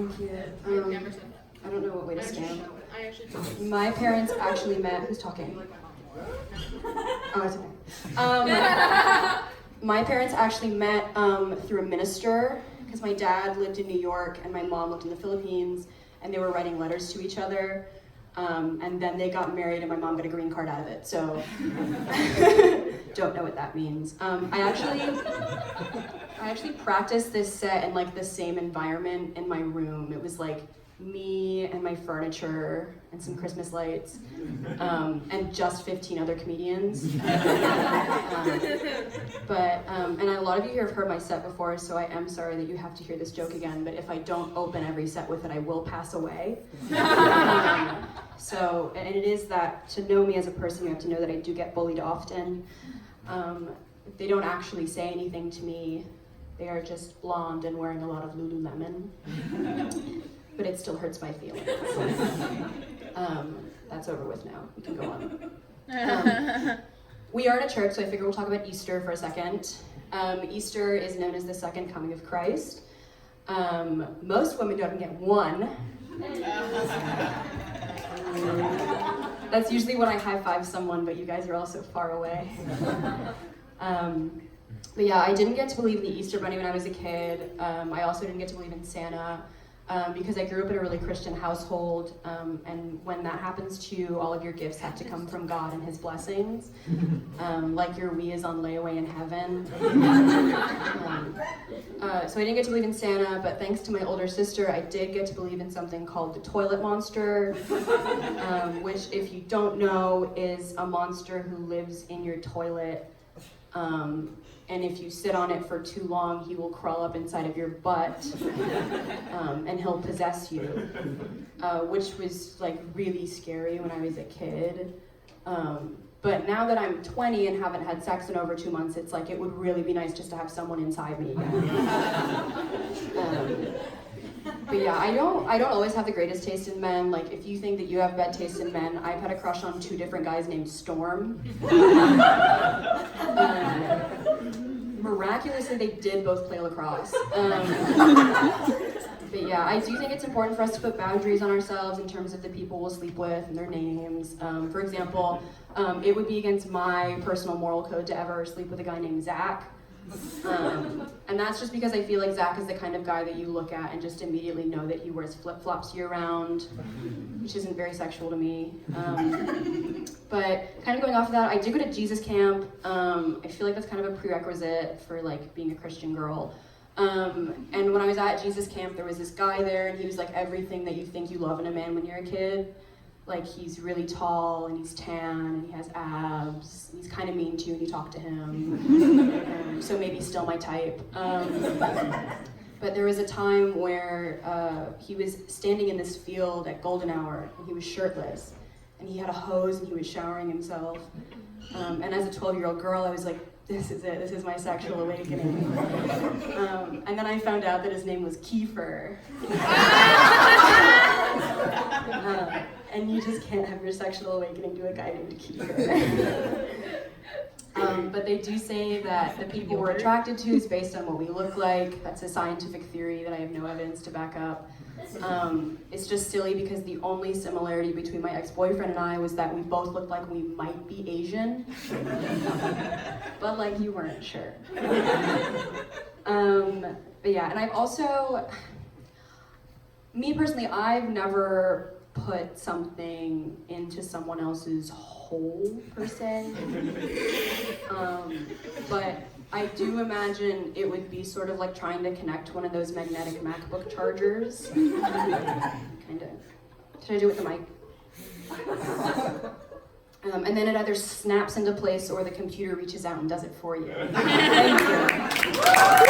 Thank you. I don't know what way to stand. I actually don't. My parents actually met. Who's talking? Oh, it's okay. My parents actually met through a minister because my dad lived in New York and my mom lived in the Philippines, and they were writing letters to each other. And then they got married and my mom got a green card out of it, so don't know what that means. I actually practiced this set in like the same environment in my room. It was like me and my furniture and some Christmas lights, and just 15 other comedians. And a lot of you here have heard my set before, so I am sorry that you have to hear this joke again, but if I don't open every set with it, I will pass away. And it is that to know me as a person, you have to know that I do get bullied often. They don't actually say anything to me. They are just blonde and wearing a lot of Lululemon. But it still hurts my feelings. That's over with now. We can go on. We are at a church, so I figure we'll talk about Easter for a second. Easter is known as the second coming of Christ. Most women don't even get one. That's usually when I high-five someone, but you guys are all so far away. But yeah, I didn't get to believe in the Easter Bunny when I was a kid. I also didn't get to believe in Santa. Because I grew up in a really Christian household, and when that happens to you, all of your gifts have to come from God and His blessings. Like your Wii is on layaway in heaven. So I didn't get to believe in Santa, but thanks to my older sister, I did get to believe in something called the toilet monster, which, if you don't know, is a monster who lives in your toilet. And if you sit on it for too long, he will crawl up inside of your butt, and he'll possess you, which was like really scary when I was a kid. But now that I'm 20 and haven't had sex in over 2 months, it's like it would really be nice just to have someone inside me again. But yeah, I don't always have the greatest taste in men. Like, if you think that you have bad taste in men, I've had a crush on 2 different guys named Storm. Miraculously, they did both play lacrosse. But yeah, I do think it's important for us to put boundaries on ourselves in terms of the people we'll sleep with and their names. For example, it would be against my personal moral code to ever sleep with a guy named Zach. And that's just because I feel like Zach is the kind of guy that you look at and just immediately know that he wears flip-flops year-round, which isn't very sexual to me. But kind of going off of that, I did go to Jesus camp. I feel like that's kind of a prerequisite for like being a Christian girl. And when I was at Jesus camp, there was this guy there, and he was like everything that you think you love in a man when you're a kid. Like, he's really tall, and he's tan, and he has abs. He's kind of mean to you when you talk to him. So maybe still my type. But there was a time where he was standing in this field at golden hour, and he was shirtless. And he had a hose, and he was showering himself. And as a 12-year-old girl, I was like, this is it. This is my sexual awakening. And then I found out that his name was Kiefer. And you just can't have your sexual awakening to a guy named Kiefer. But they do say that the people we're attracted to is based on what we look like. That's a scientific theory that I have no evidence to back up. It's just silly because the only similarity between my ex-boyfriend and I was that we both looked like we might be Asian. But like, you weren't sure. But yeah, and I've also, me personally, I've never put something into someone else's hole, per se. But I do imagine it would be sort of like trying to connect one of those magnetic MacBook chargers. Kind of. Should I do it with the mic? And then it either snaps into place or the computer reaches out and does it for you. Thank you.